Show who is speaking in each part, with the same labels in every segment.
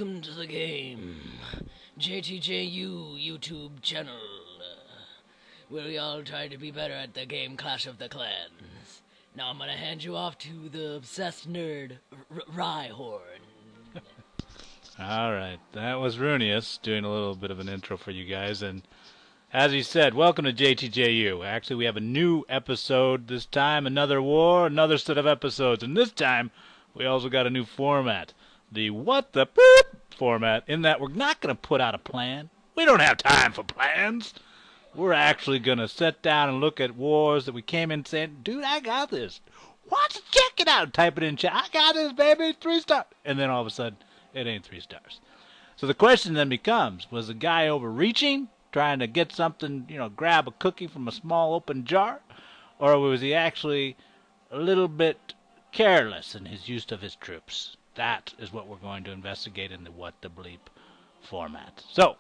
Speaker 1: Welcome to the game, JTJU YouTube channel, where we all try to be better at the game Clash of the Clans. Now I'm gonna hand you off to the obsessed nerd, Rhyhorn.
Speaker 2: Alright, that was Runius doing a little bit of an intro for you guys, and as he said, welcome to JTJU. Actually, we have a new episode this time, another war, another set of episodes, and this time we also got a new format. The what the boop format, in that we're not going to put out a plan. We don't have time for plans. We're actually going to sit down and look at wars that we came in saying, dude, I got this. Watch, check it out. Type it in chat. I got this, baby. 3 stars. And then all of a sudden, it ain't 3 stars. So the question then becomes, was the guy overreaching, trying to get something, grab a cookie from a small open jar? Or was he actually a little bit careless in his use of his troops? That is what we're going to investigate in the What the Bleep format. So,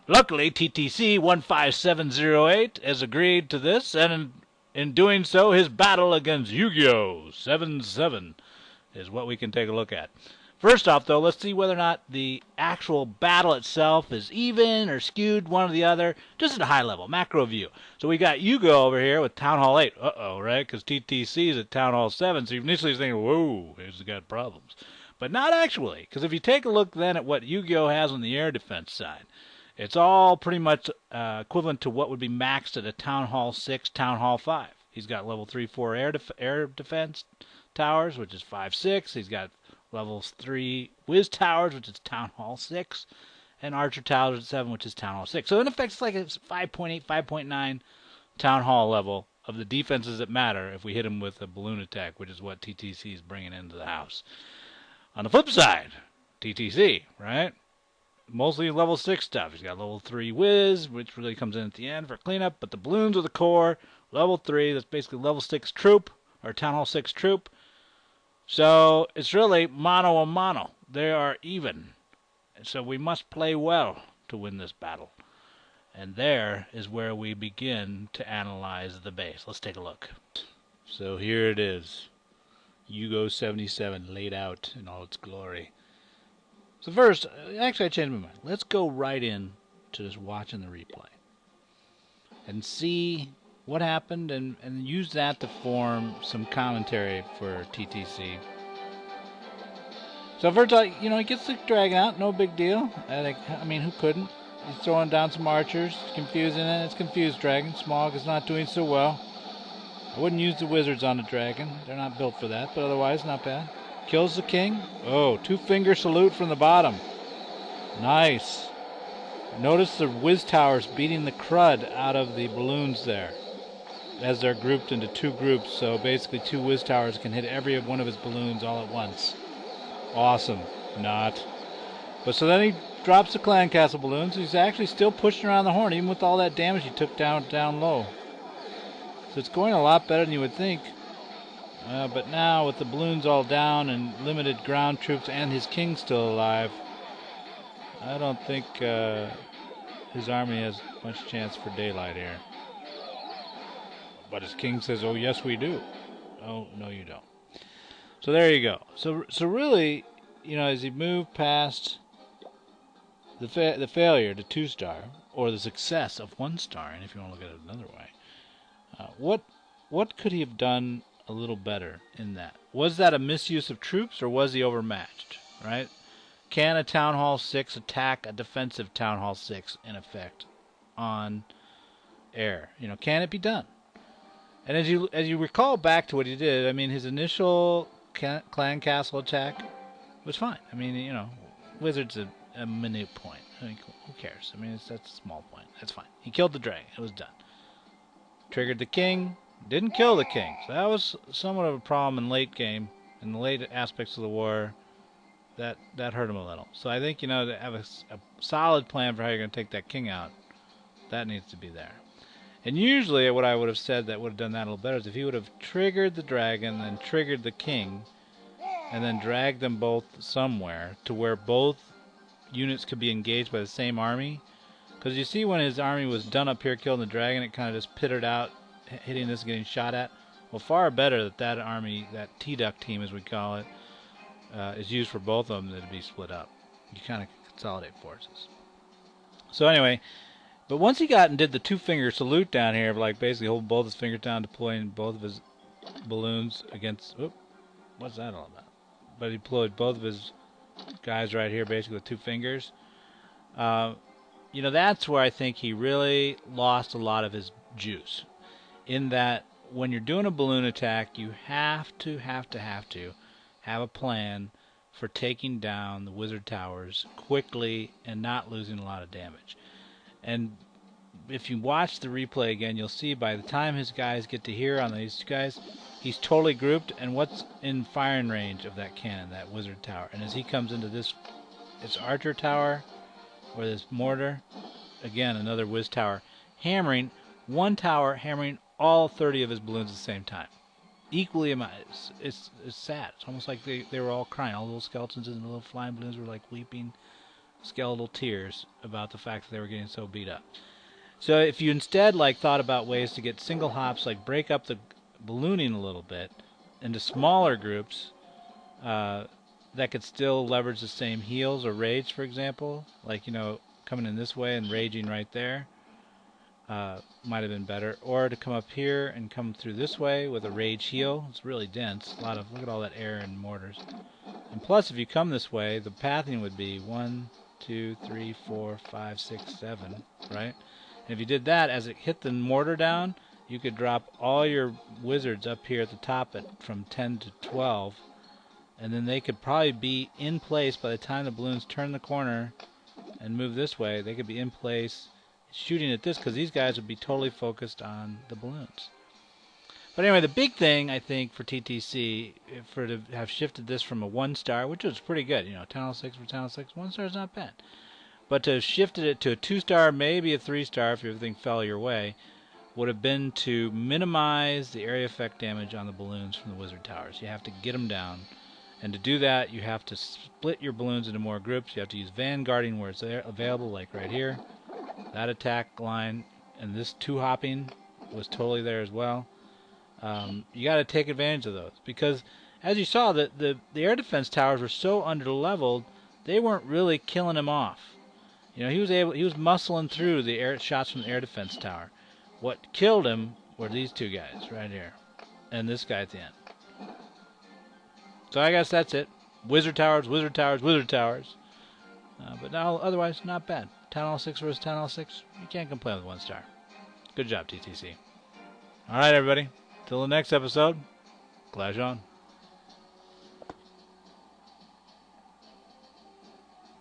Speaker 2: luckily, Ttc15708 has agreed to this, and in doing so, his battle against Yuugo 77 is what we can take a look at. First off, though, let's see whether or not the actual battle itself is even or skewed one or the other, just at a high level, macro view. So we got Yuugo over here with Town Hall 8. Uh-oh, right? Because TTC is at Town Hall 7, so initially you're thinking, whoa, he's got problems. But not actually, because if you take a look then at what Yuugo has on the air defense side, it's all pretty much equivalent to what would be maxed at a Town Hall 6, Town Hall 5. He's got level 3-4 air defense towers, which is 5-6. He's got level 3 whiz towers, which is Town Hall 6, and archer towers at 7, which is Town Hall 6. So in effect, it's like a 5.8, 5.9 Town Hall level of the defenses that matter if we hit him with a balloon attack, which is what TTC is bringing into the house. On the flip side, TTC, right? Mostly level 6 stuff. He's got level 3 whiz, which really comes in at the end for cleanup, but the balloons are the core. Level 3, that's basically level 6 troop, or Town Hall 6 troop. So it's really mano a mano. They are even. And so we must play well to win this battle. And there is where we begin to analyze the base. Let's take a look. So here it is. Yuugo 77 laid out in all its glory. So first, actually I changed my mind. Let's go right in to just watching the replay. And see what happened and use that to form some commentary for TTC. So first, he gets the dragon out, no big deal. I mean, who couldn't? He's throwing down some archers, confusing it. It's confused dragon. Smog is not doing so well. I wouldn't use the wizards on the dragon. They're not built for that, but otherwise not bad. Kills the king. Oh, 2-finger salute from the bottom. Nice. Notice the whiz towers beating the crud out of the balloons there, as they're grouped into 2 groups. So basically 2 whiz towers can hit every one of his balloons all at once. Awesome. Not. But so then he drops the clan castle balloons. He's actually still pushing around the horn, even with all that damage he took down low. So it's going a lot better than you would think. But now with the balloons all down and limited ground troops and his king still alive, I don't think his army has much chance for daylight here. But his king says, oh yes we do. Oh no you don't. So there you go. So really, as he moved past the failure to 2-star, or the success of 1-star, and if you want to look at it another way, what could he have done a little better in that? Was that a misuse of troops, or was he overmatched, right? Can a Town Hall 6 attack a defensive Town Hall 6, in effect, on air? Can it be done? And as you recall back to what he did, I mean, his initial clan castle attack was fine. I mean, wizard's a minute point. I mean, who cares? I mean, that's a small point. That's fine. He killed the dragon. It was done. Triggered the king. Didn't kill the king. So that was somewhat of a problem in late game, in the late aspects of the war. That hurt him a little. So I think, to have a solid plan for how you're going to take that king out, that needs to be there. And usually what I would have said that would have done that a little better is if he would have triggered the dragon and triggered the king and then dragged them both somewhere to where both units could be engaged by the same army. Because you see when his army was done up here killing the dragon, it kind of just pittered out, hitting this and getting shot at. Well, far better that army, that T-Duck team as we call it, is used for both of them than to be split up. You kind of consolidate forces. So anyway, but once he got and did the two-finger salute down here, like basically hold both his fingers down, deploying both of his balloons against... Oop, what's that all about? But he deployed both of his guys right here, basically with two fingers. You know, that's where I think he really lost a lot of his juice. In that, when you're doing a balloon attack, you have to have a plan for taking down the wizard towers quickly and not losing a lot of damage. And if you watch the replay again, you'll see by the time his guys get to here on these guys, he's totally grouped, and what's in firing range of that cannon, that wizard tower. And as he comes into this archer tower, or this mortar, again, another whiz tower, hammering, one tower hammering all 30 of his balloons at the same time. Equally amount. It's sad. It's almost like they were all crying. All the little skeletons and the little flying balloons were like weeping skeletal tears about the fact that they were getting so beat up. So if you instead like thought about ways to get single hops, like break up the ballooning a little bit into smaller groups that could still leverage the same heals or rage, for example, like, you know, coming in this way and raging right there, might have been better. Or to come up here and come through this way with a rage heal. It's really dense. A lot of, look at all that air and mortars. And plus, if you come this way, the pathing would be 1, 2, 3, 4, 5, 6, 7, right? And if you did that, as it hit the mortar down, you could drop all your wizards up here at the top from 10 to 12, and then they could probably be in place by the time the balloons turn the corner and move this way. They could be in place shooting at this, because these guys would be totally focused on the balloons. But anyway, the big thing, I think, for TTC, to have shifted this from a 1-star, which was pretty good, you know, Tunnel 6 for Tunnel 6, 1-star is not bad. But to have shifted it to a 2-star, maybe a 3-star if everything fell your way, would have been to minimize the area effect damage on the balloons from the wizard towers. You have to get them down. And to do that, you have to split your balloons into more groups. You have to use vanguarding where it's available, like right here. That attack line, and this 2-hopping was totally there as well. You got to take advantage of those, because as you saw, the air defense towers were so under-leveled, they weren't really killing him off. You know, he was muscling through the shots from the air defense tower. What killed him were these two guys right here, and this guy at the end. So I guess that's it. Wizard towers, wizard towers, wizard towers. But now, otherwise, not bad. Tunnel 6 versus Tunnel 6. You can't complain with 1-star. Good job, TTC. All right, everybody. Till the next episode. Clash on.